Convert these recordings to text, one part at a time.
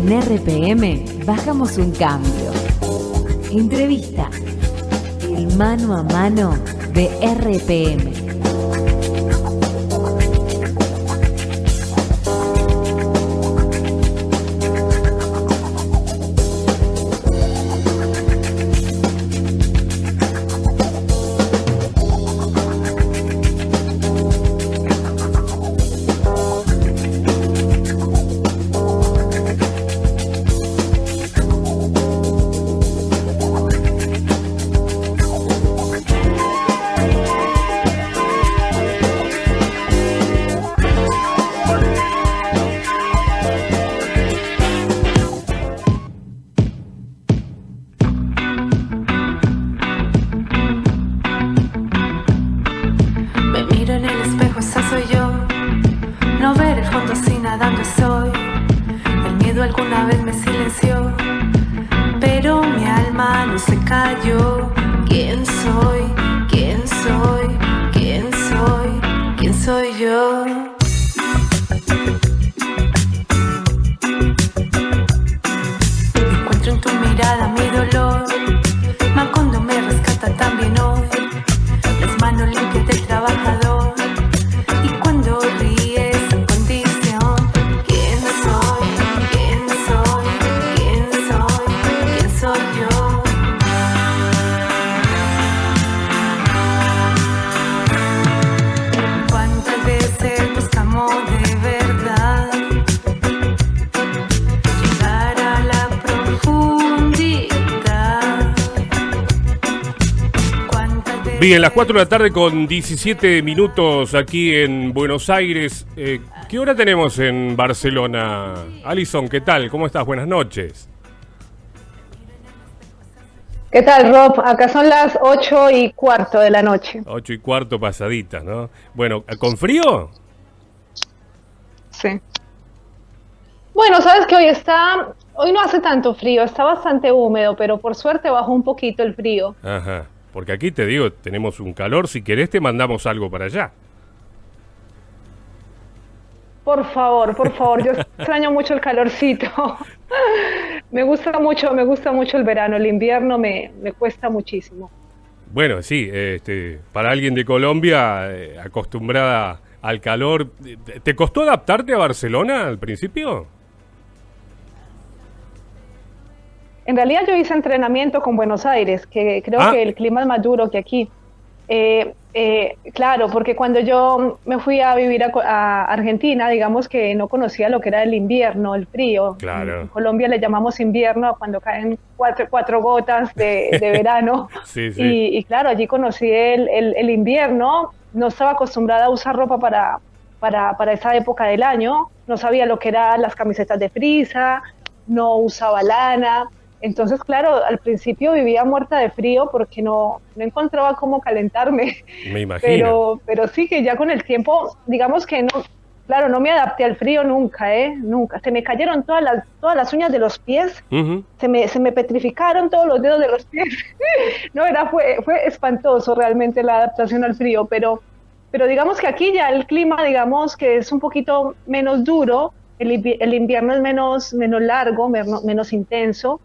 En RPM bajamos un cambio. Entrevista. El mano a mano de RPM. Bien, las 4 de la tarde con 17 minutos aquí en Buenos Aires. ¿Qué hora tenemos en Barcelona? Alison, ¿qué tal? ¿Cómo estás? Buenas noches. ¿Qué tal, Rob? Acá son las 8:15 de la noche. 8:15 pasaditas, ¿no? Bueno, ¿con frío? Sí. Bueno, sabes que hoy no hace tanto frío, está bastante húmedo, pero por suerte bajó un poquito el frío. Ajá. Porque aquí te digo, tenemos un calor, si querés te mandamos algo para allá. Por favor, yo extraño mucho el calorcito. Me gusta mucho el verano, el invierno me cuesta muchísimo. Bueno, sí, para alguien de Colombia, acostumbrada al calor, ¿te costó adaptarte a Barcelona al principio? En realidad yo hice entrenamiento con Buenos Aires, que creo que el clima es más duro que aquí. Claro, porque cuando yo me fui a vivir a Argentina, digamos que no conocía lo que era el invierno, el frío. Claro. En Colombia le llamamos invierno cuando caen cuatro gotas de verano. Sí. Y claro, allí conocí el invierno. No estaba acostumbrada a usar ropa para esa época del año. No sabía lo que eran las camisetas de frisa, no usaba lana. Entonces, claro, al principio vivía muerta de frío porque no encontraba cómo calentarme. Me imagino. Pero sí que ya con el tiempo, digamos que no me adapté al frío nunca, nunca. Se me cayeron todas las uñas de los pies, se me petrificaron todos los dedos de los pies. Fue espantoso realmente la adaptación al frío, pero digamos que aquí ya el clima, digamos que es un poquito menos duro, el invierno es menos largo, menos intenso.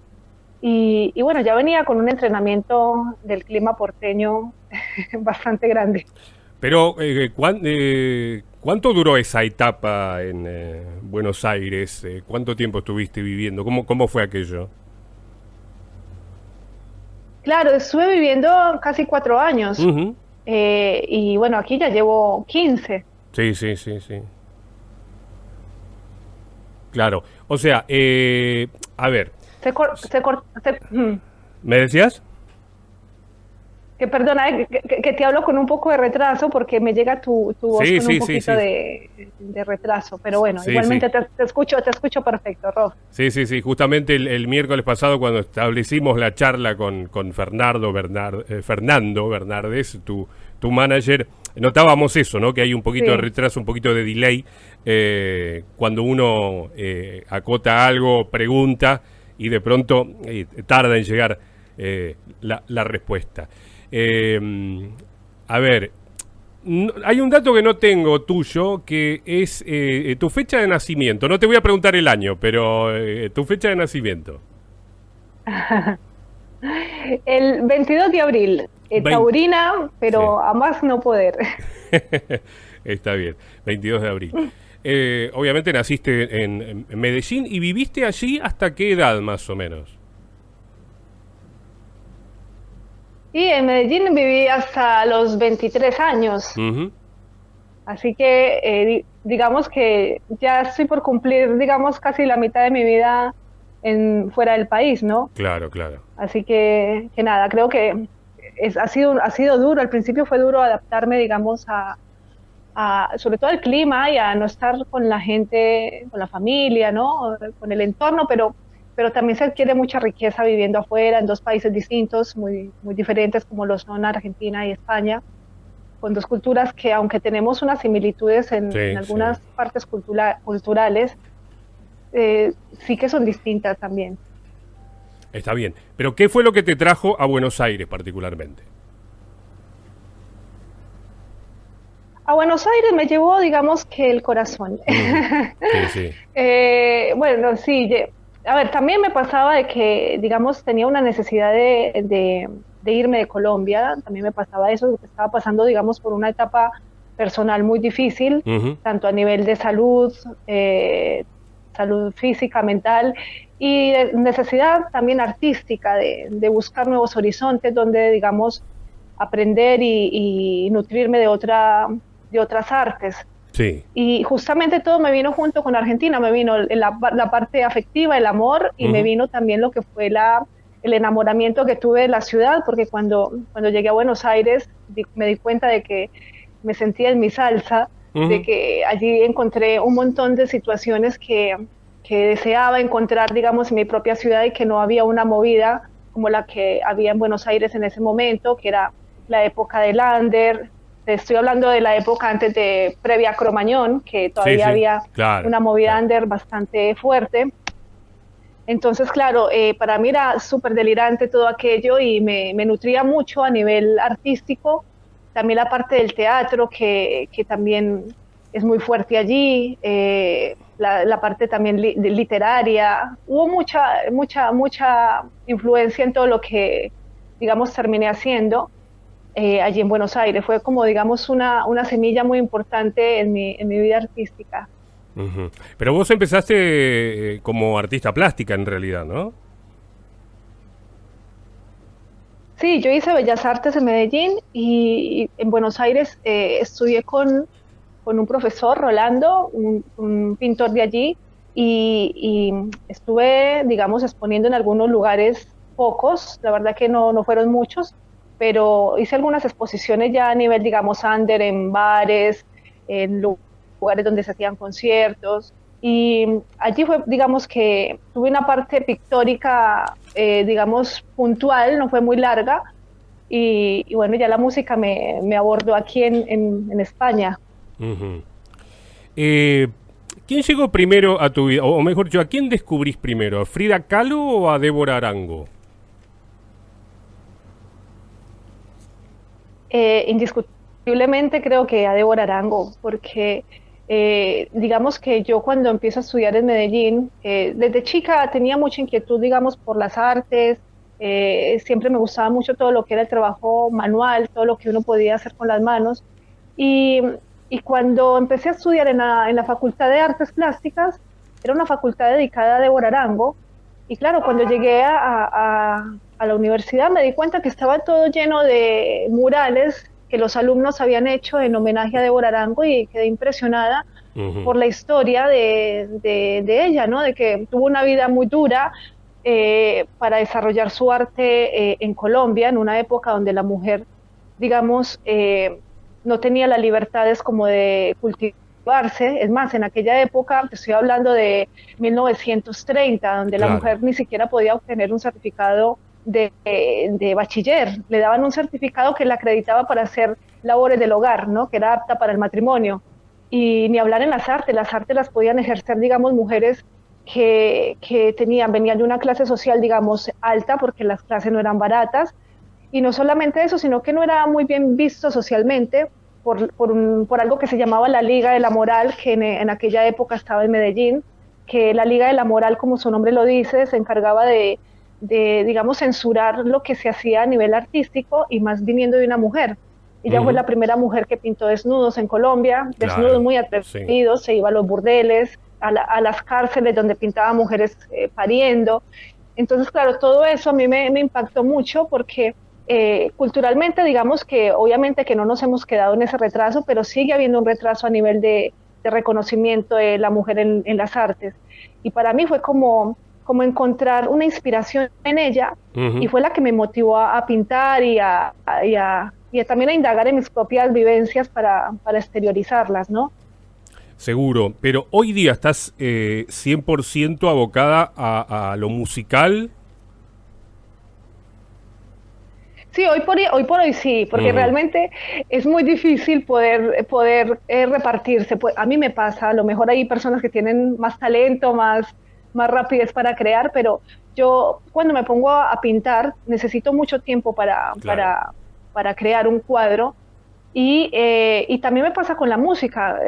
Y bueno, ya venía con un entrenamiento del clima porteño bastante grande. Pero, ¿cuánto duró esa etapa en Buenos Aires? ¿Cuánto tiempo estuviste viviendo? ¿Cómo fue aquello? Claro, estuve viviendo casi 4 años. Y bueno, aquí ya llevo 15. Sí. Claro, o sea, a ver... ¿Me decías? Que perdona, que te hablo con un poco de retraso porque me llega tu voz con un poquito de retraso, pero bueno, igualmente te escucho perfecto, Rob. Sí, justamente el miércoles pasado cuando establecimos la charla con Fernando Bernardes, tu manager, notábamos eso, ¿no? Que hay un poquito de retraso, un poquito de delay, cuando uno acota algo, pregunta y de pronto tarda en llegar la respuesta. A ver, Hay un dato que no tengo tuyo, que es tu fecha de nacimiento. No te voy a preguntar el año, pero tu fecha de nacimiento. El 22 de abril, taurina, pero sí, a más no poder. Está bien, 22 de abril. Obviamente naciste en Medellín y viviste allí ¿hasta qué edad más o menos? Y en Medellín viví hasta los 23 años. Así que digamos que ya estoy por cumplir, digamos, casi la mitad de mi vida fuera del país, ¿no? Claro, claro. Así que nada, creo que ha sido duro. Al principio fue duro adaptarme, digamos, sobre todo al clima y a no estar con la gente, con la familia, ¿no? Con el entorno, pero también se adquiere mucha riqueza viviendo afuera, en dos países distintos, muy, muy diferentes como lo son Argentina y España, con dos culturas que aunque tenemos unas similitudes en algunas partes culturales, sí que son distintas también. Está bien, pero ¿qué fue lo que te trajo a Buenos Aires particularmente? A Buenos Aires me llevó, digamos, que el corazón. Sí. Bueno, sí, a ver, también me pasaba de que, digamos, tenía una necesidad de irme de Colombia, también me pasaba eso, estaba pasando, digamos, por una etapa personal muy difícil, tanto a nivel de salud, salud física, mental, y de necesidad también artística de buscar nuevos horizontes donde, digamos, aprender y nutrirme de otras artes. Sí. Y justamente todo me vino junto con Argentina, me vino la parte afectiva, el amor, y me vino también lo que fue el enamoramiento que tuve de la ciudad, porque cuando llegué a Buenos Aires me di cuenta de que me sentía en mi salsa, de que allí encontré un montón de situaciones que deseaba encontrar, digamos, en mi propia ciudad, y que no había una movida como la que había en Buenos Aires en ese momento, que era la época del under. Estoy hablando de la época antes previa a Cromañón, que todavía había una movida under bastante fuerte. Entonces, claro, para mí era súper delirante todo aquello y me nutría mucho a nivel artístico. También la parte del teatro, que también es muy fuerte allí, la parte también literaria. Hubo mucha influencia en todo lo que, digamos, terminé haciendo. Allí en Buenos Aires. Fue como, digamos, una semilla muy importante en mi vida artística. Pero vos empezaste como artista plástica en realidad, ¿no? Sí, yo hice Bellas Artes en Medellín y en Buenos Aires estudié con un profesor, Rolando, un pintor de allí, y estuve, digamos, exponiendo en algunos lugares, pocos, la verdad que no fueron muchos, pero hice algunas exposiciones ya a nivel, digamos, under, en bares, en lugares donde se hacían conciertos, y allí fue, digamos, que tuve una parte pictórica, digamos, puntual, no fue muy larga, y bueno, ya la música me abordó aquí en España. ¿Quién llegó primero a tu vida? O mejor dicho, ¿a quién descubrís primero? ¿A Frida Kahlo o a Débora Arango? Indiscutiblemente creo que a Débora Arango, porque digamos que yo cuando empiezo a estudiar en Medellín, desde chica tenía mucha inquietud, digamos, por las artes, siempre me gustaba mucho todo lo que era el trabajo manual, todo lo que uno podía hacer con las manos, y cuando empecé a estudiar en la Facultad de Artes Plásticas, era una facultad dedicada a Débora Arango, y claro, cuando llegué a la universidad me di cuenta que estaba todo lleno de murales que los alumnos habían hecho en homenaje a Débora Arango, y quedé impresionada por la historia de ella, ¿no? De que tuvo una vida muy dura para desarrollar su arte en Colombia, en una época donde la mujer, digamos, no tenía las libertades como de cultivarse. Es más, en aquella época, te estoy hablando de 1930, donde la mujer ni siquiera podía obtener un certificado de bachiller. Le daban un certificado que la acreditaba para hacer labores del hogar, ¿no? Que era apta para el matrimonio. Y ni hablar en las artes las podían ejercer, digamos, mujeres que venían de una clase social, digamos, alta, porque las clases no eran baratas, y no solamente eso, sino que no era muy bien visto socialmente por algo que se llamaba la Liga de la Moral, que en aquella época estaba en Medellín, que la Liga de la Moral, como su nombre lo dice, se encargaba de digamos, censurar lo que se hacía a nivel artístico y más viniendo de una mujer. Ella fue la primera mujer que pintó desnudos en Colombia, desnudos muy atrevidos, se iba a los burdeles, a las cárceles donde pintaba mujeres pariendo. Entonces, claro, todo eso a mí me impactó mucho porque culturalmente, digamos que obviamente que no nos hemos quedado en ese retraso, pero sigue habiendo un retraso a nivel de reconocimiento de la mujer en las artes. Y para mí fue como encontrar una inspiración en ella, y fue la que me motivó a pintar y también a indagar en mis propias vivencias para exteriorizarlas, ¿no? Seguro, pero hoy día estás 100% abocada a lo musical. Sí, hoy por hoy sí, porque realmente es muy difícil poder repartirse. Pues, a mí me pasa, a lo mejor hay personas que tienen más talento, más rapidez para crear, pero yo cuando me pongo a pintar necesito mucho tiempo para crear un cuadro, y también me pasa con la música.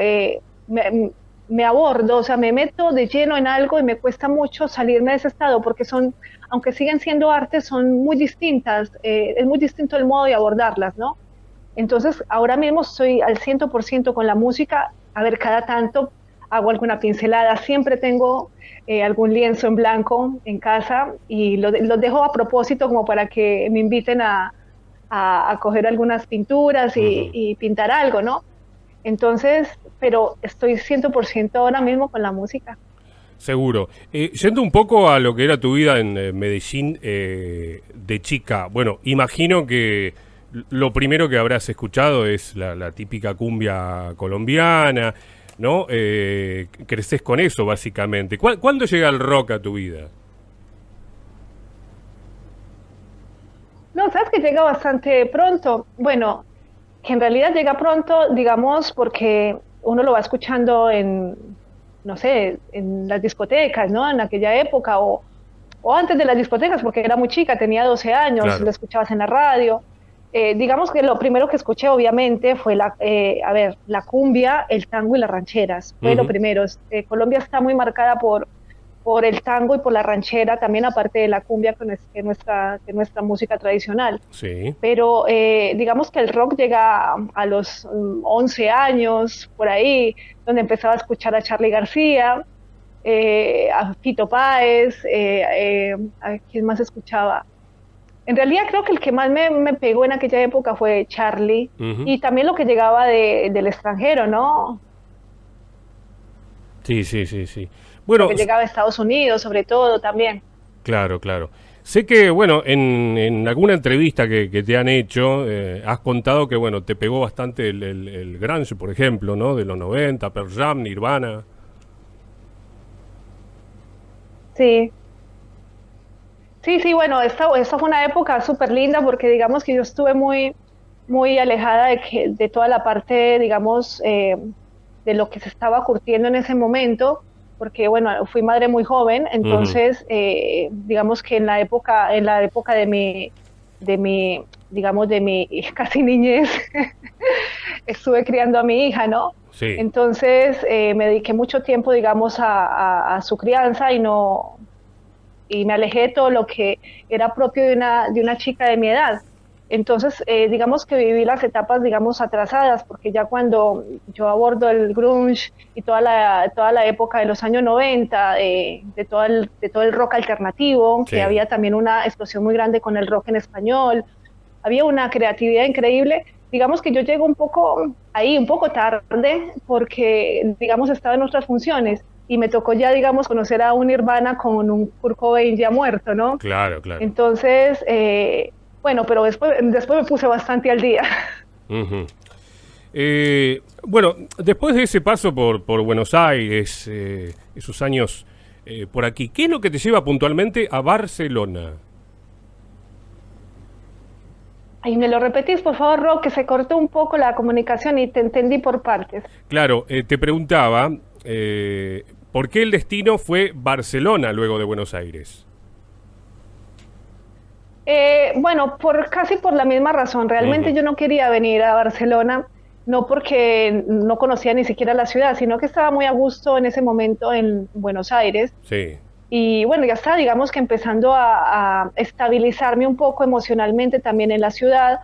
Me abordo, o sea, me meto de lleno en algo y me cuesta mucho salirme de ese estado, porque aunque siguen siendo artes, son muy distintas, es muy distinto el modo de abordarlas, ¿no? Entonces, ahora mismo estoy al 100% con la música. A ver, cada tanto hago alguna pincelada, siempre tengo algún lienzo en blanco en casa, y los dejo a propósito como para que me inviten a coger algunas pinturas y pintar algo, ¿no? Entonces, pero estoy 100% ahora mismo con la música. Seguro. Yendo un poco a lo que era tu vida en Medellín de chica, bueno, imagino que lo primero que habrás escuchado es la típica cumbia colombiana, ¿no? Creces con eso, básicamente. ¿Cuándo llega el rock a tu vida? No, sabes que llega bastante pronto. Bueno, que en realidad llega pronto, digamos, porque uno lo va escuchando no sé, en las discotecas, ¿no? En aquella época, o antes de las discotecas, porque era muy chica, tenía 12 años, claro. Lo escuchabas en la radio. Digamos que lo primero que escuché, obviamente, fue la cumbia, el tango y las rancheras. Fue lo primero. Colombia está muy marcada por el tango y por la ranchera, también aparte de la cumbia, que es nuestra música tradicional. Sí. Pero digamos que el rock llega a los 11 años, por ahí, donde empezaba a escuchar a Charly García, a Fito Páez, a quién más escuchaba. En realidad creo que el que más me pegó en aquella época fue Charly, y también lo que llegaba del extranjero, ¿no? Sí. Bueno, que llegaba a Estados Unidos, sobre todo, también. Claro. Sé que, bueno, en alguna entrevista que te han hecho, has contado que, bueno, te pegó bastante el grunge, por ejemplo, ¿no? De los 90, Pearl Jam, Nirvana. Sí, bueno, esta fue una época súper linda, porque digamos que yo estuve muy, muy alejada de toda la parte, digamos, de lo que se estaba curtiendo en ese momento, porque bueno, fui madre muy joven, entonces digamos que en la época de mi digamos, de mi casi niñez, estuve criando a mi hija, ¿no? Sí. Entonces me dediqué mucho tiempo, digamos, a su crianza, y me alejé de todo lo que era propio de una chica de mi edad. Entonces, digamos que viví las etapas, digamos, atrasadas, porque ya cuando yo abordo el grunge y toda la época de los años 90, de todo el rock alternativo, sí. Que había también una explosión muy grande con el rock en español, había una creatividad increíble. Digamos que yo llego un poco tarde, porque, digamos, estaba en otras funciones, y me tocó ya, digamos, conocer a un Nirvana con un Kurt Cobain ya muerto, ¿no? Claro. Entonces, bueno, pero después me puse bastante al día. Bueno, después de ese paso por Buenos Aires, esos años por aquí, ¿qué es lo que te lleva puntualmente a Barcelona? Ay, ¿me lo repetís, por favor, Rob? Que se cortó un poco la comunicación y te entendí por partes. Claro, te preguntaba, ¿por qué el destino fue Barcelona luego de Buenos Aires? Bueno, casi por la misma razón. Realmente yo no quería venir a Barcelona. no porque no conocía ni siquiera la ciudad, sino que estaba muy a gusto en ese momento en Buenos Aires. Sí. Y bueno, ya está, digamos que empezando a estabilizarme un poco emocionalmente también en la ciudad.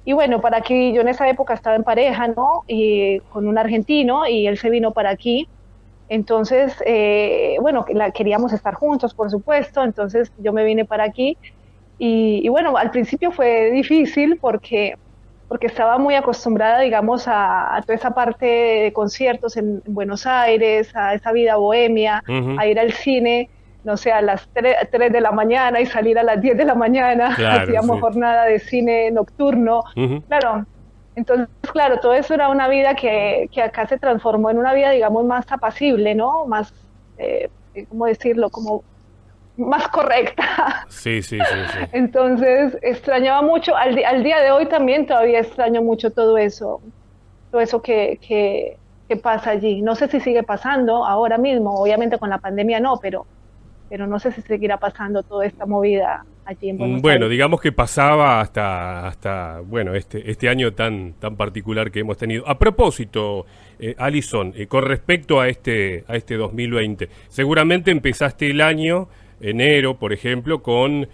Y bueno, para aquí, yo en esa época estaba en pareja, ¿no? Y con un argentino y él se vino para aquí. Entonces, bueno, queríamos estar juntos, por supuesto, entonces yo me vine para aquí y bueno, al principio fue difícil porque estaba muy acostumbrada, digamos, a toda esa parte de conciertos en Buenos Aires, a esa vida bohemia, Ujú. a ir al cine, no sé, a las 3 de la mañana y salir a las 10 de la mañana, Claro, hacíamos sí. jornada de cine nocturno, Ujú. claro. Entonces, claro, todo eso era una vida que acá se transformó en una vida, digamos, más apacible, ¿no? Más, ¿cómo decirlo? Como más correcta. Sí, sí, sí, sí. Entonces, extrañaba mucho, al día de hoy también todavía extraño mucho todo eso que pasa allí. No sé si sigue pasando ahora mismo, obviamente con la pandemia no, pero no sé si seguirá pasando toda esta movida allí en Buenos Bueno, Aires. digamos que pasaba hasta bueno, este año tan particular que hemos tenido. A propósito, Alison, con respecto a este 2020, seguramente empezaste el año, enero, por ejemplo, con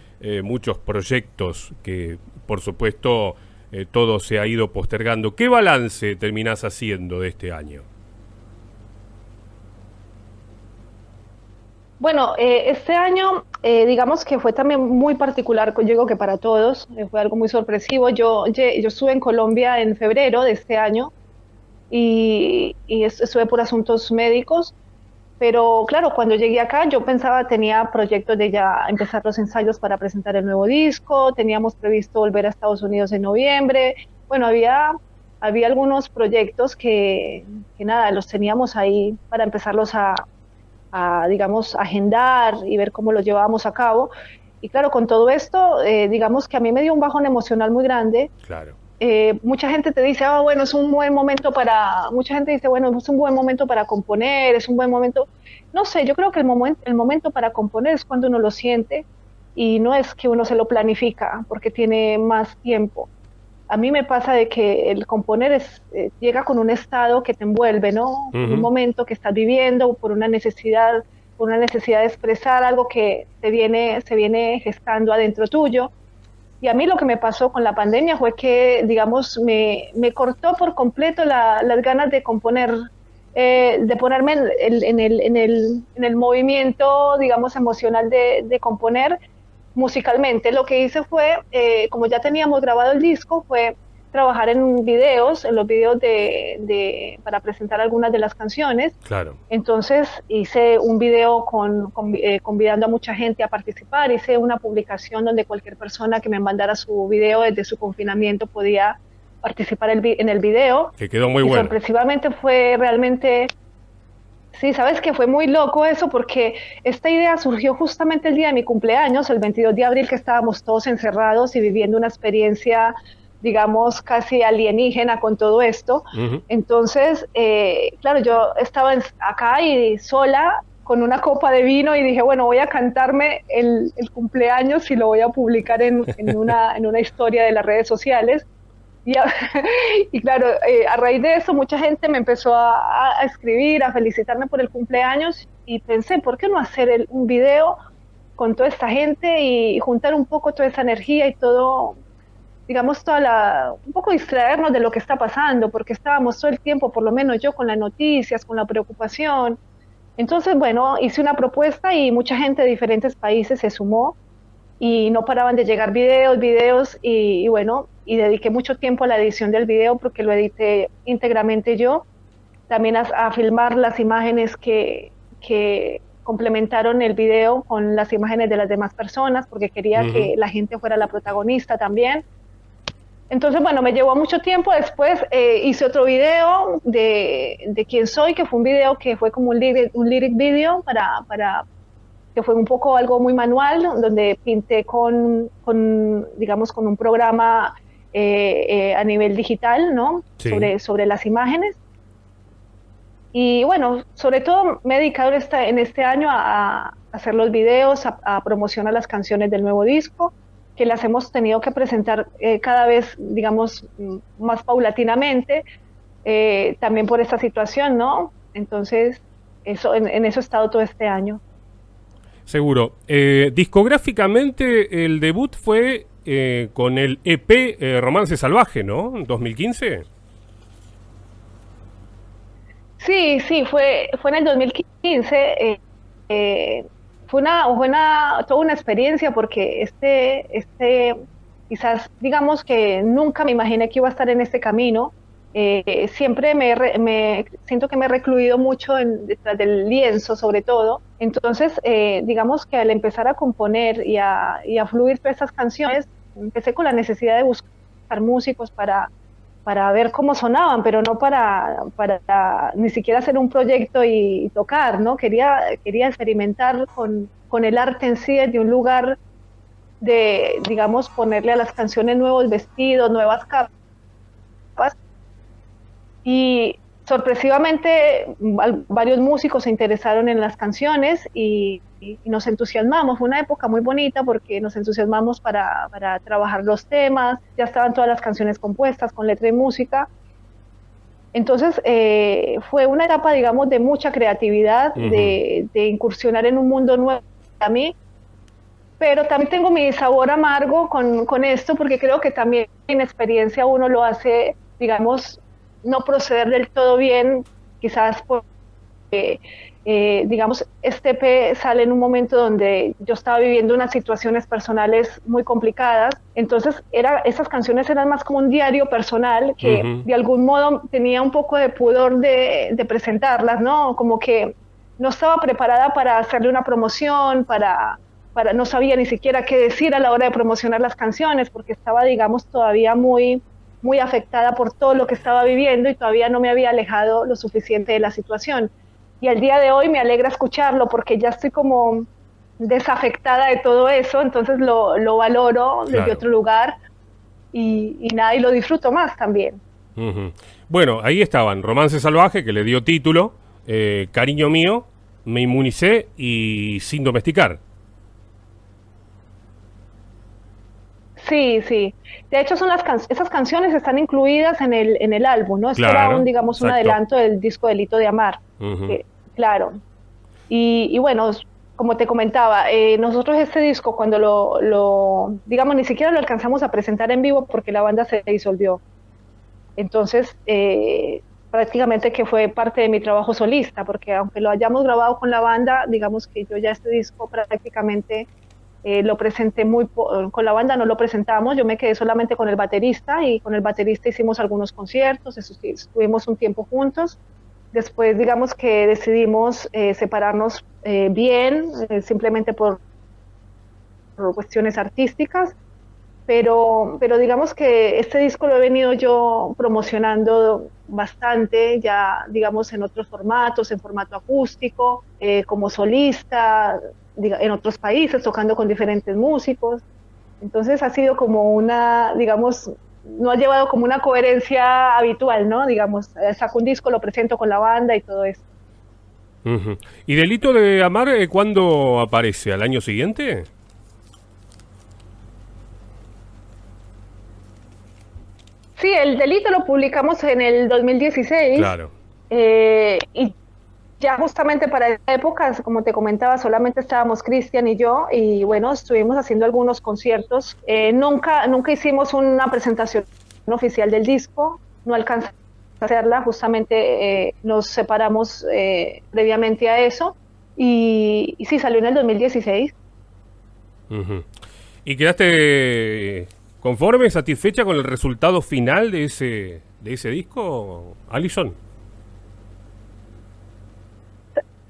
muchos proyectos que, por supuesto, todo se ha ido postergando. ¿Qué balance terminás haciendo de este año? Bueno, este año, digamos que fue también muy particular, yo digo que para todos, fue algo muy sorpresivo. Yo estuve en Colombia en febrero de este año y estuve por asuntos médicos, pero claro, cuando llegué acá yo pensaba, tenía proyectos de ya empezar los ensayos para presentar el nuevo disco, teníamos previsto volver a Estados Unidos en noviembre. Bueno, había algunos proyectos que nada, los teníamos ahí para empezarlos digamos, agendar y ver cómo lo llevábamos a cabo. Y claro, con todo esto, digamos que a mí me dio un bajón emocional muy grande. Claro. Mucha gente te dice, ah, bueno, es un buen momento mucha gente dice, bueno, es un buen momento para componer, es un buen momento. No sé, yo creo que el momento para componer es cuando uno lo siente y no es que uno se lo planifica porque tiene más tiempo. A mí me pasa de que el componer llega con un estado que te envuelve, ¿no? Con un Ujú. momento que estás viviendo, por una necesidad de expresar algo que se viene gestando adentro tuyo. Y a mí lo que me pasó con la pandemia fue que, digamos, me cortó por completo las ganas de componer, de ponerme en el movimiento, digamos, emocional de componer musicalmente. Lo que hice fue, como ya teníamos grabado el disco, fue trabajar en los videos para presentar algunas de las canciones. Claro. Entonces hice un video convidando a mucha gente a participar, hice una publicación donde cualquier persona que me mandara su video desde su confinamiento podía participar en el video. Que quedó muy Y bueno. sorpresivamente fue realmente, sí, sabes que fue muy loco eso porque esta idea surgió justamente el día de mi cumpleaños, el 22 de abril, que estábamos todos encerrados y viviendo una experiencia, digamos, casi alienígena con todo esto. Ujú. Entonces, claro, yo estaba acá y sola con una copa de vino y dije, bueno, voy a cantarme el cumpleaños y lo voy a publicar en una historia de las redes sociales. Y, y claro, a raíz de eso mucha gente me empezó a escribir, a felicitarme por el cumpleaños y pensé, ¿por qué no hacer un video con toda esta gente y juntar un poco toda esa energía y todo, digamos, un poco distraernos de lo que está pasando, porque estábamos todo el tiempo, por lo menos yo, con las noticias, con la preocupación. Entonces, bueno, hice una propuesta y mucha gente de diferentes países se sumó y no paraban de llegar videos y bueno, y dediqué mucho tiempo a la edición del video porque lo edité íntegramente yo, también a filmar las imágenes que complementaron el video con las imágenes de las demás personas porque quería Ujú. que la gente fuera la protagonista también. Entonces, bueno, me llevó mucho tiempo. Después hice otro video de quién soy, que fue un video que fue como un lyric video que fue un poco algo muy manual, donde pinté digamos, con un programa a nivel digital, ¿no? Sí. Sobre las imágenes. Y bueno, sobre todo me he dedicado en este año a hacer los videos, a promocionar las canciones del nuevo disco, que las hemos tenido que presentar cada vez, digamos, más paulatinamente, también por esta situación, ¿no? Entonces, en eso he estado todo este año. Seguro. Discográficamente, el debut fue con el EP Romance Salvaje, ¿no? ¿En 2015? Sí, sí, fue en el 2015. Fue toda una experiencia porque quizás digamos que nunca me imaginé que iba a estar en este camino. Siempre siento que me he recluido mucho detrás del lienzo, sobre todo. Entonces, digamos que al empezar a componer y a fluir todas estas canciones, empecé con la necesidad de buscar músicos para ver cómo sonaban, pero no para ni siquiera hacer un proyecto y tocar, ¿no? Quería experimentar con el arte en sí desde un lugar de, digamos, ponerle a las canciones nuevos vestidos, nuevas capas. Y sorpresivamente varios músicos se interesaron en las canciones y nos entusiasmamos. Fue una época muy bonita porque nos entusiasmamos para trabajar los temas, ya estaban todas las canciones compuestas con letra y música. Entonces fue una etapa, digamos, de mucha creatividad, de incursionar en un mundo nuevo para mí, pero también tengo mi sabor amargo con esto porque creo que también en experiencia uno lo hace, digamos, no proceder del todo bien, quizás porque, digamos, este EP sale en un momento donde yo estaba viviendo unas situaciones personales muy complicadas, entonces esas canciones eran más como un diario personal que de algún modo tenía un poco de pudor de presentarlas, ¿no? Como que no estaba preparada para hacerle una promoción, no sabía ni siquiera qué decir a la hora de promocionar las canciones, porque estaba, digamos, todavía muy afectada por todo lo que estaba viviendo y todavía no me había alejado lo suficiente de la situación. Y al día de hoy me alegra escucharlo porque ya estoy como desafectada de todo eso, entonces lo valoro desde otro lugar y nada, y lo disfruto más también. Bueno, ahí estaban, Romance Salvaje, que le dio título, Cariño Mío, Me Inmunicé y Sin Domesticar. Sí, sí. De hecho, esas canciones están incluidas en el álbum, ¿no? Esto era digamos, un adelanto del disco Delito de Amar. Claro. Y bueno, como te comentaba, nosotros este disco cuando digamos, ni siquiera lo alcanzamos a presentar en vivo porque la banda se disolvió. Entonces, prácticamente que fue parte de mi trabajo solista, porque aunque lo hayamos grabado con la banda, digamos que yo ya este disco prácticamente lo presenté con la banda no lo presentamos, yo me quedé solamente con el baterista y con el baterista hicimos algunos conciertos, estuvimos un tiempo juntos. Después digamos que decidimos separarnos bien, simplemente por cuestiones artísticas, pero digamos que este disco lo he venido yo promocionando bastante, ya digamos en otros formatos, en formato acústico, como solista, en otros países, tocando con diferentes músicos. Entonces ha sido como digamos, no ha llevado como una coherencia habitual, ¿no? Digamos, saco un disco, lo presento con la banda y todo eso. ¿Y Delito de Amar cuándo aparece? ¿Al año siguiente? Sí, el Delito lo publicamos en el 2016. Claro. Y ya justamente para esa época, como te comentaba, solamente estábamos Cristian y yo, y bueno, estuvimos haciendo algunos conciertos. Nunca hicimos una presentación oficial del disco, no alcanzamos a hacerla, justamente nos separamos previamente a eso, y sí, salió en el 2016. ¿Y quedaste conforme, satisfecha con el resultado final de ese disco, Alison?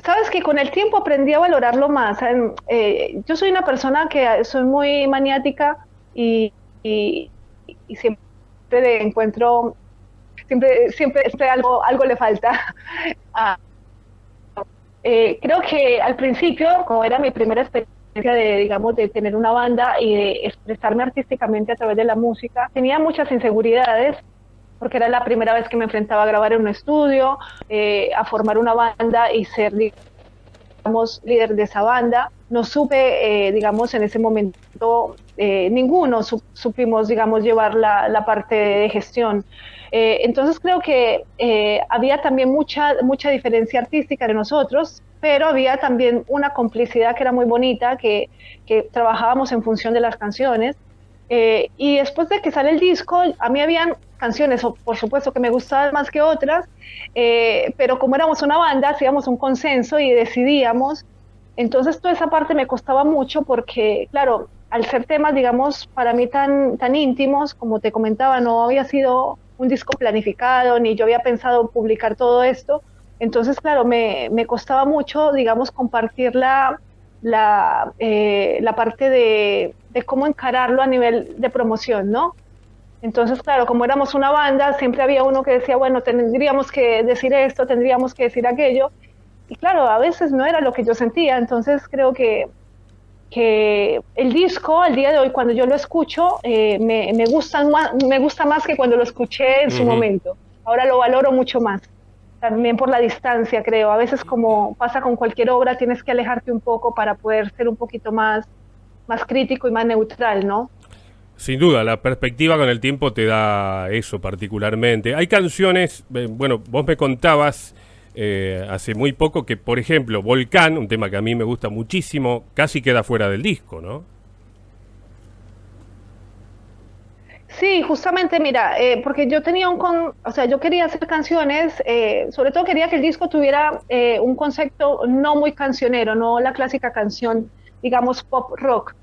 Sabes que con el tiempo aprendí a valorarlo más. Yo soy una persona que soy muy maniática y siempre encuentro, siempre algo le falta. Creo que al principio, como era mi primera experiencia de tener una banda y de expresarme artísticamente a través de la música, tenía muchas inseguridades porque era la primera vez que me enfrentaba a grabar en un estudio, a formar una banda y ser, digamos, líder de esa banda. No supe, digamos, en ese momento, ninguno supimos, digamos, llevar la parte de gestión. Entonces creo que había también mucha diferencia artística de nosotros, pero había también una complicidad que era muy bonita, que trabajábamos en función de las canciones. Y después de que sale el disco, a mí habían canciones, por supuesto, que me gustaban más que otras, pero como éramos una banda, hacíamos un consenso y decidíamos. Entonces toda esa parte me costaba mucho porque, claro, al ser temas, digamos, para mí tan íntimos, como te comentaba, no había sido un disco planificado, ni yo había pensado publicar todo esto. Entonces, claro, me costaba mucho, digamos, compartir la parte de cómo encararlo a nivel de promoción, ¿no? Entonces, claro, como éramos una banda, siempre había uno que decía, bueno, tendríamos que decir esto, tendríamos que decir aquello, y claro, a veces no era lo que yo sentía. Entonces creo que el disco, al día de hoy, cuando yo lo escucho, me gusta más que cuando lo escuché en su momento. Ahora lo valoro mucho más, también por la distancia, creo. A veces, como pasa con cualquier obra, tienes que alejarte un poco para poder ser un poquito más crítico y más neutral, ¿no? Sin duda, la perspectiva con el tiempo te da eso particularmente. Hay canciones, bueno, vos me contabas hace muy poco que, por ejemplo, Volcán, un tema que a mí me gusta muchísimo, casi queda fuera del disco, ¿no? Sí, justamente, mira, porque yo tenía o sea, yo quería hacer canciones, sobre todo quería que el disco tuviera un concepto no muy cancionero, no la clásica canción, digamos, pop rock.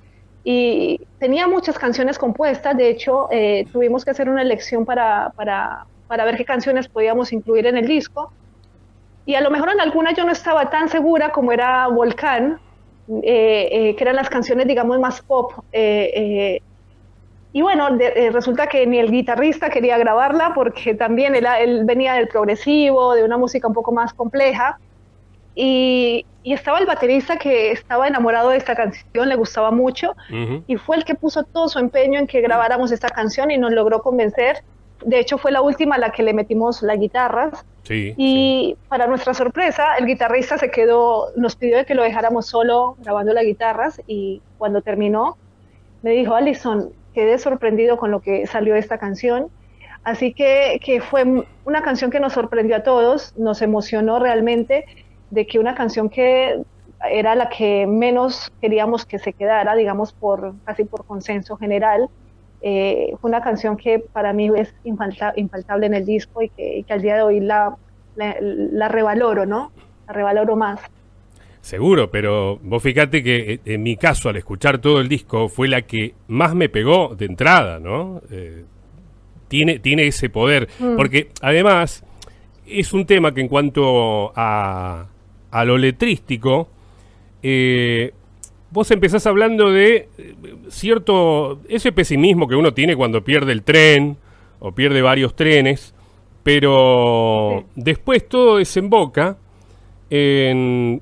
Y tenía muchas canciones compuestas. De hecho, tuvimos que hacer una elección para ver qué canciones podíamos incluir en el disco. Y a lo mejor en algunas yo no estaba tan segura, como era Volcán, que eran las canciones, digamos, más pop. Y bueno, resulta que ni el guitarrista quería grabarla, porque también él venía del progresivo, de una música un poco más compleja. Y estaba el baterista, que estaba enamorado de esta canción, le gustaba mucho, y fue el que puso todo su empeño en que grabáramos esta canción y nos logró convencer. De hecho, fue la última a la que le metimos las guitarras. Sí, Y para nuestra sorpresa, el guitarrista nos pidió que lo dejáramos solo grabando las guitarras, y cuando terminó, me dijo, Alison, quedé sorprendido con lo que salió de esta canción. Así que fue una canción que nos sorprendió a todos, nos emocionó realmente, de que una canción que era la que menos queríamos que se quedara, digamos, casi por consenso general, fue una canción que para mí es infaltable en el disco, y que al día de hoy la revaloro, ¿no? La revaloro más. Seguro, pero vos fíjate que en mi caso, al escuchar todo el disco, fue la que más me pegó de entrada, ¿no? Tiene ese poder, porque además es un tema que, en cuanto a lo letrístico, vos empezás hablando de ese pesimismo que uno tiene cuando pierde el tren o pierde varios trenes, pero después todo desemboca en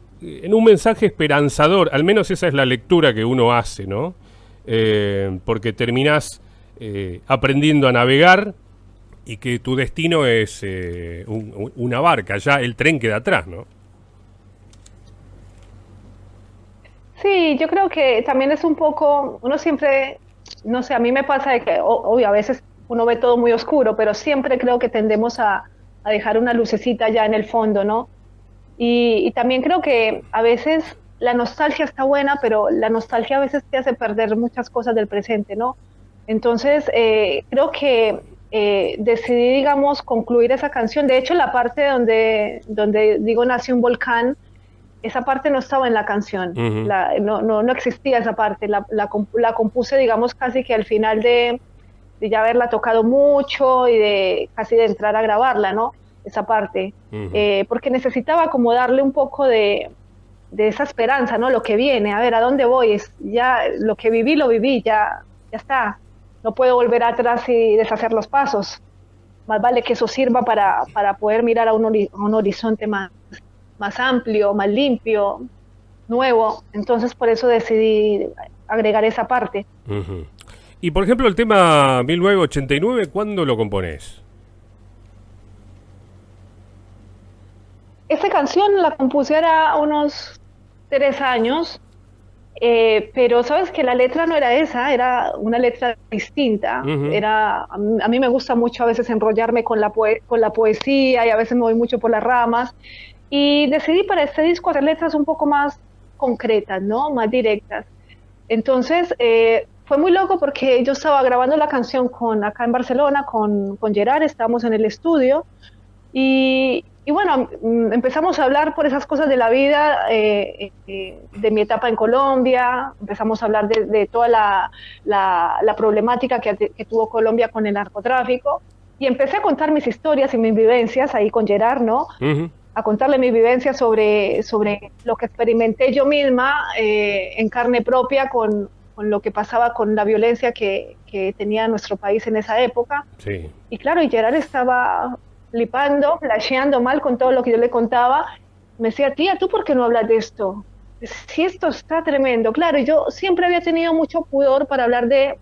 un mensaje esperanzador. Al menos esa es la lectura que uno hace, ¿no? Porque terminás aprendiendo a navegar, y que tu destino es una barca, ya el tren queda atrás, ¿no? Sí, yo creo que también es un poco, uno siempre, no sé, a mí me pasa de que, obvio, a veces uno ve todo muy oscuro, pero siempre creo que tendemos a dejar una lucecita ya en el fondo, ¿no? Y también creo que a veces la nostalgia está buena, pero la nostalgia a veces te hace perder muchas cosas del presente, ¿no? Entonces, creo que decidí, digamos, concluir esa canción. De hecho, la parte donde digo nació un volcán, esa parte no estaba en la canción. No existía esa parte. La compuse, digamos, casi que al final de ya haberla tocado mucho y de casi de entrar a grabarla, ¿no? Esa parte. Porque necesitaba como darle un poco de esa esperanza, ¿no? Lo que viene, a ver, ¿a dónde voy? Ya lo que viví, lo viví, ya está. No puedo volver atrás y deshacer los pasos. Más vale que eso sirva para poder mirar a un horizonte más amplio, más limpio, nuevo. Entonces, por eso decidí agregar esa parte. Y, por ejemplo, el tema 1989, ¿cuándo lo componés? Esta canción la compuse hace unos 3 años. Pero sabes que la letra no era esa, era una letra distinta. A mí me gusta mucho a veces enrollarme con con la poesía y a veces me voy mucho por las ramas. Y decidí para este disco hacer letras un poco más concretas, ¿no? Más directas. Entonces, fue muy loco porque yo estaba grabando la canción acá en Barcelona con Gerard, estábamos en el estudio y bueno, empezamos a hablar por esas cosas de la vida, de mi etapa en Colombia, empezamos a hablar de toda la problemática que tuvo Colombia con el narcotráfico, y empecé a contar mis historias y mis vivencias ahí con Gerard, ¿no? A contarle mis vivencias sobre lo que experimenté yo misma en carne propia con lo que pasaba con la violencia que tenía nuestro país en esa época. Sí. Y claro, y Gerard estaba flipando, flasheando mal con todo lo que yo le contaba. Me decía, tía, ¿tú por qué no hablas de esto? Si esto está tremendo. Claro, yo siempre había tenido mucho pudor para hablar de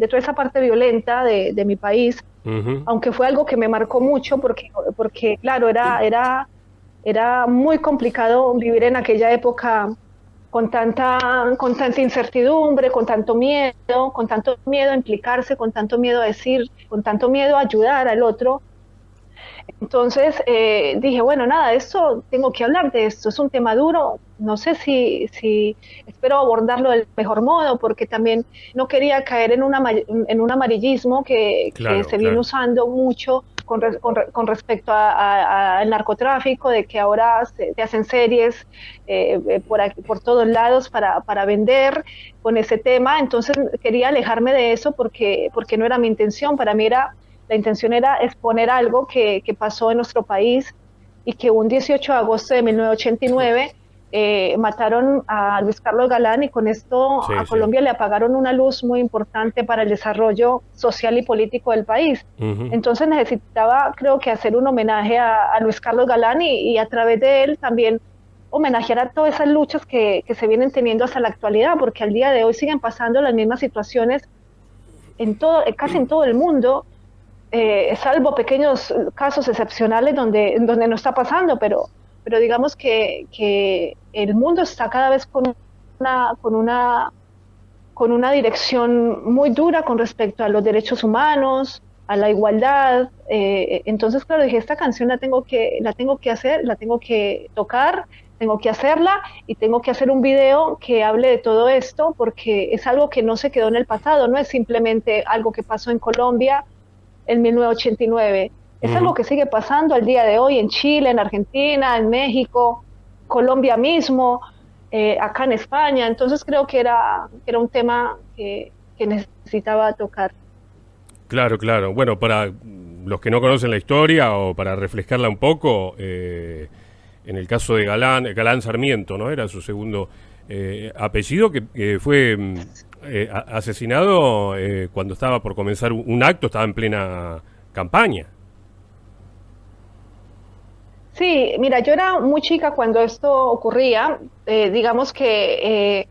toda esa parte violenta de mi país, aunque fue algo que me marcó mucho porque claro, era muy complicado vivir en aquella época con tanta incertidumbre, con tanto miedo a implicarse, con tanto miedo a decir, con tanto miedo a ayudar al otro. Entonces dije, bueno, nada, tengo que hablar de esto, es un tema duro, no sé si espero abordarlo del mejor modo, porque también no quería caer en un amarillismo que se viene usando mucho con respecto al narcotráfico, de que ahora se hacen series por todos lados para vender con ese tema. Entonces quería alejarme de eso porque no era mi intención. Para mí la intención era exponer algo que pasó en nuestro país, y que un 18 de agosto de 1989 mataron a Luis Carlos Galán, y con esto a Colombia le apagaron una luz muy importante para el desarrollo social y político del país. Entonces necesitaba, creo que, hacer un homenaje a Luis Carlos Galán y a través de él también homenajear a todas esas luchas que se vienen teniendo hasta la actualidad, porque al día de hoy siguen pasando las mismas situaciones casi en todo el mundo, salvo pequeños casos excepcionales donde no está pasando, pero digamos que el mundo está cada vez con una dirección muy dura con respecto a los derechos humanos, a la igualdad. Entonces, claro, dije, esta canción la tengo que hacer, la tengo que tocar, tengo que hacerla, y tengo que hacer un video que hable de todo esto, porque es algo que no se quedó en el pasado, no es simplemente algo que pasó en Colombia en 1989. Es algo que sigue pasando al día de hoy en Chile, en Argentina, en México, Colombia mismo, acá en España. Entonces creo que era un tema que necesitaba tocar. Claro, claro. Bueno, para los que no conocen la historia, o para refrescarla un poco, en el caso de Galán Sarmiento, ¿no? Era su segundo apellido, que fue asesinado cuando estaba por comenzar un acto, estaba en plena campaña. Sí, mira, yo era muy chica cuando esto ocurría. Digamos que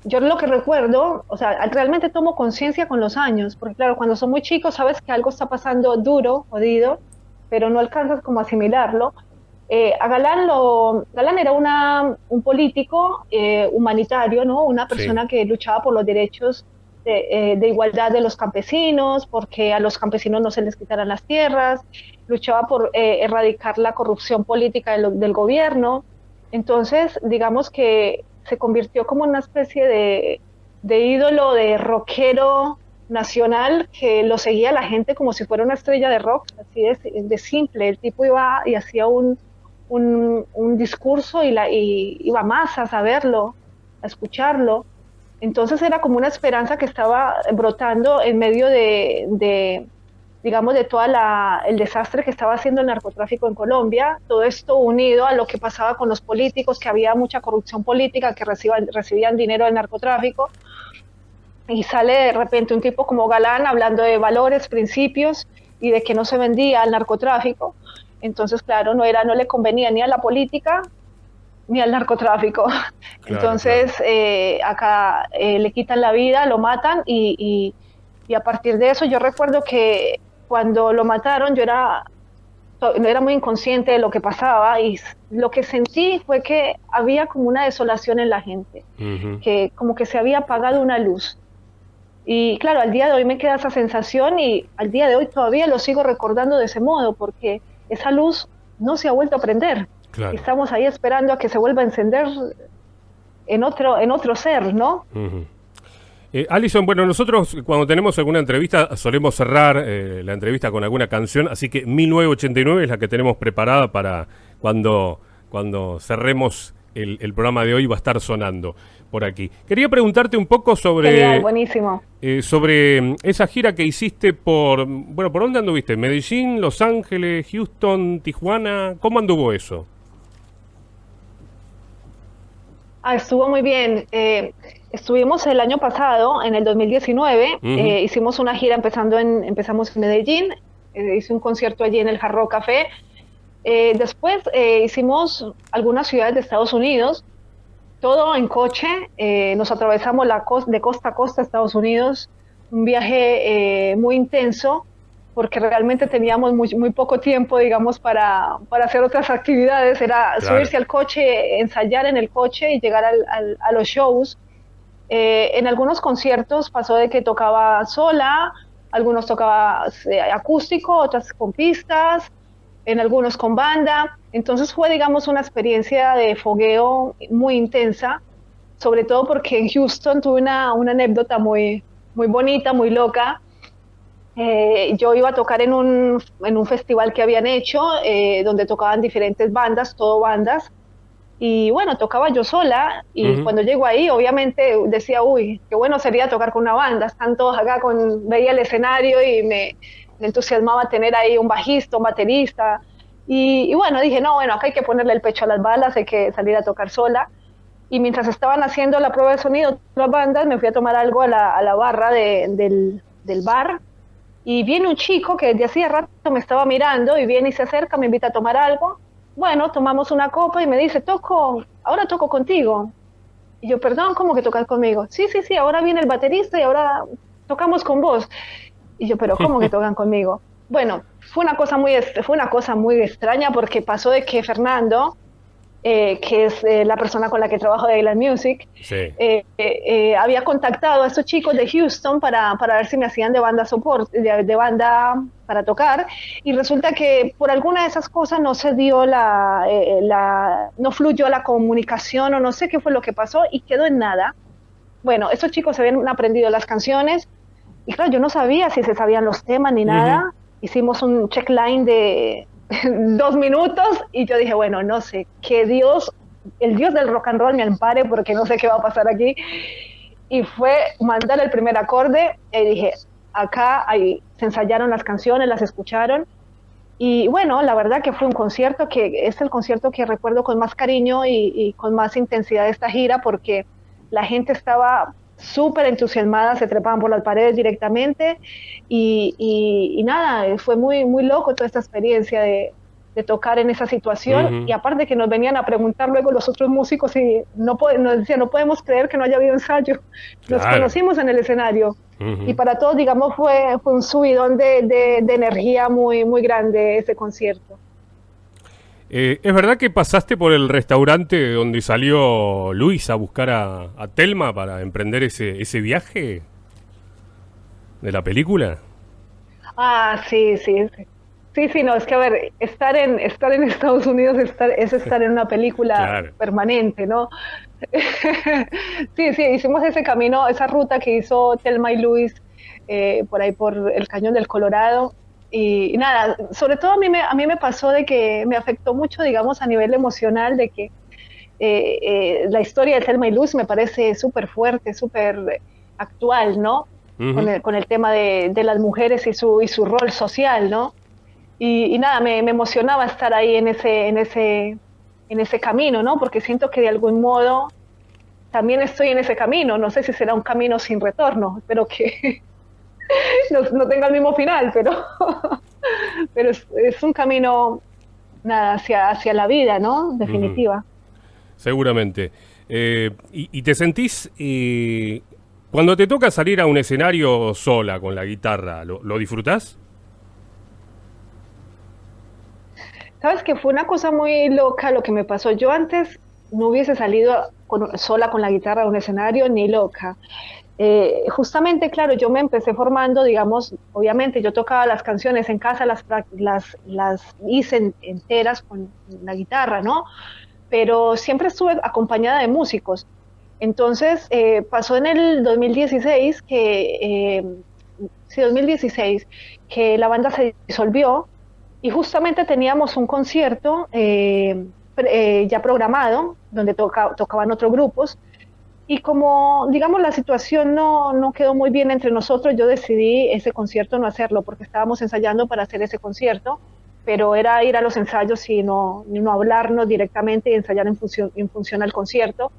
yo lo que recuerdo, o sea, realmente tomo conciencia con los años, porque claro, cuando son muy chicos sabes que algo está pasando duro, jodido, pero no alcanzas como a asimilarlo. A Galán era un político humanitario, ¿no? Una persona que luchaba por los derechos de igualdad de los campesinos, porque a los campesinos no se les quitaran las tierras, luchaba por erradicar la corrupción política del gobierno. Entonces, digamos que se convirtió como una especie de ídolo, de rockero nacional, que lo seguía la gente como si fuera una estrella de rock, así de simple. El tipo iba y hacía un discurso, y iba a masas a verlo, a escucharlo. Entonces era como una esperanza que estaba brotando en medio digamos, de todo el desastre que estaba haciendo el narcotráfico en Colombia. Todo esto unido a lo que pasaba con los políticos, que había mucha corrupción política, que recibían dinero del narcotráfico. Y sale de repente un tipo como Galán hablando de valores, principios, y de que no se vendía al narcotráfico. Entonces, claro, no le convenía ni a la política ni al narcotráfico. Claro, entonces, claro. Acá le quitan la vida, lo matan, y a partir de eso yo recuerdo que cuando lo mataron yo era era muy inconsciente de lo que pasaba y lo que sentí fue que había como una desolación en la gente, que como que se había apagado una luz. Y claro, al día de hoy me queda esa sensación y al día de hoy todavía lo sigo recordando de ese modo, porque esa luz no se ha vuelto a prender. Claro. Estamos ahí esperando a que se vuelva a encender en otro ser, ¿no? Alison, bueno, nosotros cuando tenemos alguna entrevista solemos cerrar la entrevista con alguna canción, así que 1989 es la que tenemos preparada para cuando cerremos el programa de hoy, va a estar sonando por aquí. Quería preguntarte un poco sobre... Genial, buenísimo. Sobre esa gira que hiciste ¿por dónde anduviste? ¿Medellín, Los Ángeles, Houston, Tijuana? ¿Cómo anduvo eso? Estuvo muy bien. Estuvimos el año pasado, en el 2019, hicimos una gira empezamos en Medellín, hice un concierto allí en el Hard Rock Café. Después hicimos algunas ciudades de Estados Unidos, todo en coche, nos atravesamos de costa a costa Estados Unidos, un viaje muy intenso, porque realmente teníamos muy poco tiempo, digamos, para hacer otras actividades. Era claro, subirse al coche, ensayar en el coche y llegar a los shows. En algunos conciertos pasó de que tocaba sola, algunos tocaba acústico, otras con pistas, en algunos con banda. Entonces fue, digamos, una experiencia de fogueo muy intensa, sobre todo porque en Houston tuve una anécdota muy bonita, muy loca. Yo iba a tocar en un festival que habían hecho, donde tocaban diferentes bandas, todo bandas, y bueno, tocaba yo sola, y cuando llego ahí, obviamente decía, uy, qué bueno sería tocar con una banda, están todos acá, veía el escenario y me entusiasmaba tener ahí un bajista, un baterista, y bueno, dije, no, bueno, acá hay que ponerle el pecho a las balas, hay que salir a tocar sola. Y mientras estaban haciendo la prueba de sonido, las bandas, me fui a tomar algo a la barra del bar, y viene un chico que desde hacía rato me estaba mirando, y viene y se acerca, me invita a tomar algo. Bueno, tomamos una copa y me dice, ahora toco contigo. Y yo, perdón, ¿cómo que tocas conmigo? Sí, ahora viene el baterista y ahora tocamos con vos. Y yo, pero ¿cómo que tocan conmigo? Bueno, fue una cosa muy extraña, porque pasó de que Fernando, que es la persona con la que trabajo de Island Music, sí, había contactado a estos chicos de Houston para ver si me hacían de banda de banda para tocar, y resulta que por alguna de esas cosas no se dio no fluyó la comunicación, o no sé qué fue lo que pasó, y quedó en nada. Bueno, estos chicos habían aprendido las canciones, y claro, yo no sabía si se sabían los temas ni nada. Hicimos un checkline de 2 minutos y yo dije, bueno, no sé, que el Dios del rock and roll me ampare, porque no sé qué va a pasar aquí. Y fue mandar el primer acorde y dije, acá se ensayaron las canciones, las escucharon. Y bueno, la verdad que fue un concierto que es el concierto que recuerdo con más cariño y con más intensidad de esta gira, porque la gente estaba súper entusiasmada, se trepaban por las paredes directamente, y nada, fue muy loco toda esta experiencia de tocar en esa situación. Y aparte que nos venían a preguntar luego los otros músicos y nos decían, no podemos creer que no haya habido ensayo. Nos conocimos en el escenario, y para todos, digamos, fue un subidón de energía muy grande ese concierto. ¿Es verdad que pasaste por el restaurante donde salió Luis a buscar a Thelma para emprender ese viaje de la película? Sí, no, es que a ver, estar en Estados Unidos es estar en una película claro, permanente, ¿no? Sí, hicimos ese camino, esa ruta que hizo Thelma y Luis por ahí por el Cañón del Colorado. Y nada, sobre todo a mí me pasó de que me afectó mucho, digamos, a nivel emocional, de que la historia de Thelma y Luis me parece súper fuerte, súper actual, ¿no? Con el tema de las mujeres y su rol social, ¿no? Y nada, me emocionaba estar ahí en ese camino, ¿no? Porque siento que de algún modo también estoy en ese camino. No sé si será un camino sin retorno, espero que no tenga el mismo final, pero es un camino, nada, hacia la vida, ¿no? Definitiva. Seguramente. ¿Y te sentís, cuando te toca salir a un escenario sola con la guitarra, lo disfrutás? Sabes que fue una cosa muy loca lo que me pasó. Yo antes no hubiese salido sola con la guitarra a un escenario, ni loca. Justamente, claro, yo me empecé formando, digamos, obviamente yo tocaba las canciones en casa, las hice enteras con la guitarra, ¿no? Pero siempre estuve acompañada de músicos. Entonces, pasó en el 2016 sí, 2016, que la banda se disolvió y justamente teníamos un concierto ya programado, donde tocaban otros grupos, y como, digamos, la situación no quedó muy bien entre nosotros, yo decidí ese concierto no hacerlo, porque estábamos ensayando para hacer ese concierto, pero era ir a los ensayos y no hablarnos directamente y ensayar en función al concierto.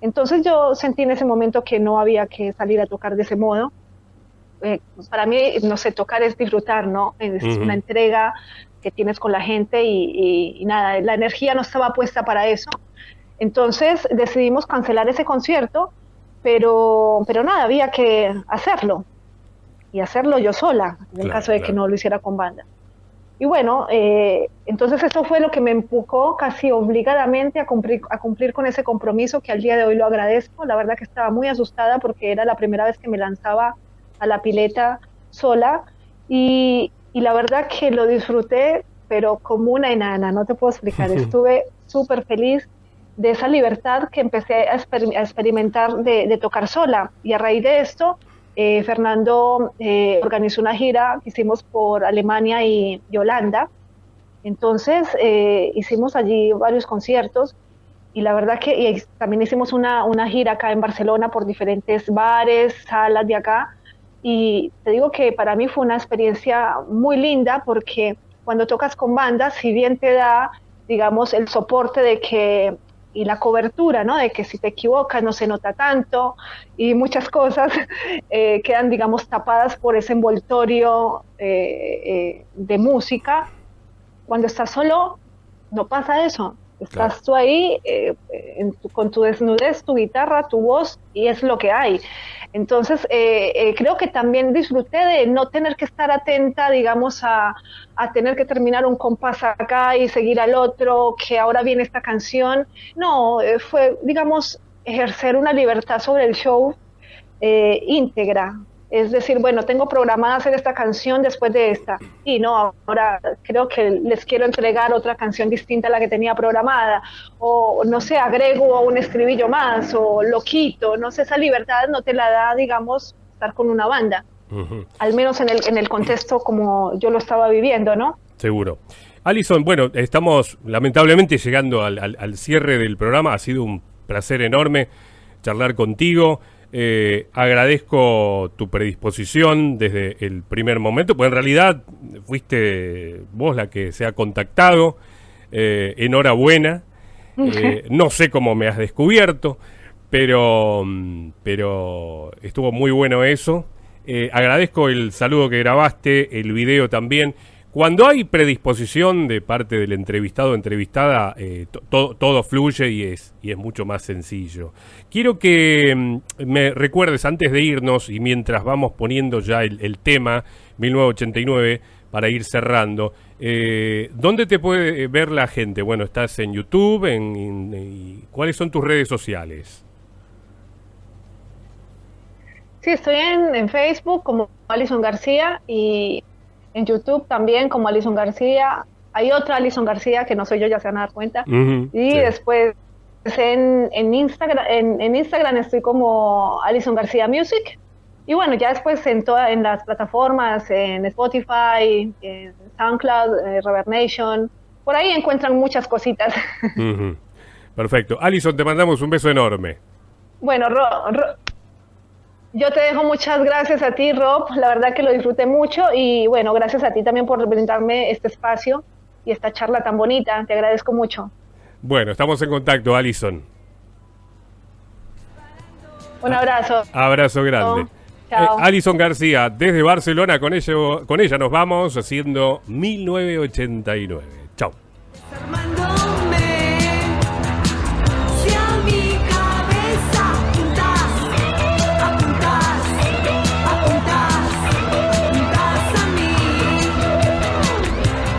Entonces yo sentí en ese momento que no había que salir a tocar de ese modo. Para mí, no sé, tocar es disfrutar, ¿no? Es una entrega que tienes con la gente y nada, la energía no estaba puesta para eso. Entonces decidimos cancelar ese concierto, pero nada, había que hacerlo, y hacerlo yo sola, en el caso de que no lo hiciera con banda. Y bueno, entonces eso fue lo que me empujó casi obligadamente a cumplir con ese compromiso, que al día de hoy lo agradezco. La verdad que estaba muy asustada porque era la primera vez que me lanzaba a la pileta sola, y la verdad que lo disfruté, pero como una enana, no te puedo explicar. Estuve súper feliz de esa libertad que empecé a experimentar de tocar sola. Y a raíz de esto, Fernando organizó una gira que hicimos por Alemania y Holanda. Entonces hicimos allí varios conciertos, y la verdad que también hicimos una gira acá en Barcelona por diferentes bares, salas de acá, y te digo que para mí fue una experiencia muy linda, porque cuando tocas con bandas, si bien te da, digamos, el soporte y la cobertura, ¿no? De que si te equivocas no se nota tanto, y muchas cosas quedan, digamos, tapadas por ese envoltorio de música. Cuando estás solo, no pasa eso. Estás tú ahí con tu desnudez, tu guitarra, tu voz, y es lo que hay. Entonces, creo que también disfruté de no tener que estar atenta, digamos, a tener que terminar un compás acá y seguir al otro, que ahora viene esta canción. No, fue, digamos, ejercer una libertad sobre el show íntegra. Es decir, bueno, tengo programada hacer esta canción después de esta, y no, ahora creo que les quiero entregar otra canción distinta a la que tenía programada, o no sé, agrego un estribillo más, o lo quito, no sé, esa libertad no te la da, digamos, estar con una banda, al menos en el contexto como yo lo estaba viviendo, ¿no? Seguro. Alison, bueno, estamos lamentablemente llegando al cierre del programa. Ha sido un placer enorme charlar contigo. Agradezco tu predisposición desde el primer momento, pues en realidad fuiste vos la que se ha contactado. Enhorabuena. No sé cómo me has descubierto, pero estuvo muy bueno eso. Agradezco el saludo que grabaste, el video también. Cuando hay predisposición de parte del entrevistado o entrevistada, todo fluye y es mucho más sencillo. Quiero que me recuerdes, antes de irnos y mientras vamos poniendo ya el tema 1989 para ir cerrando, ¿dónde te puede ver la gente? Bueno, estás en YouTube, ¿cuáles son tus redes sociales? Sí, estoy en Facebook como Alison García, y en YouTube también como Alison García. Hay otra Alison García que no soy yo, ya se van a dar cuenta. Y sí. Después en Instagram estoy como Alison García Music. Y bueno, ya después en las plataformas, en Spotify, en SoundCloud, Reverb Nation, por ahí encuentran muchas cositas. Perfecto. Alison, te mandamos un beso enorme. Bueno, yo te dejo. Muchas gracias a ti, Rob, la verdad que lo disfruté mucho, y bueno, gracias a ti también por brindarme este espacio y esta charla tan bonita, te agradezco mucho. Bueno, estamos en contacto, Alison. Un abrazo. Abrazo grande. Chao. Alison García, desde Barcelona, con ella nos vamos haciendo 1989. Chao.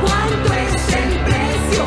Cuánto es el precio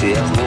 entusiasmo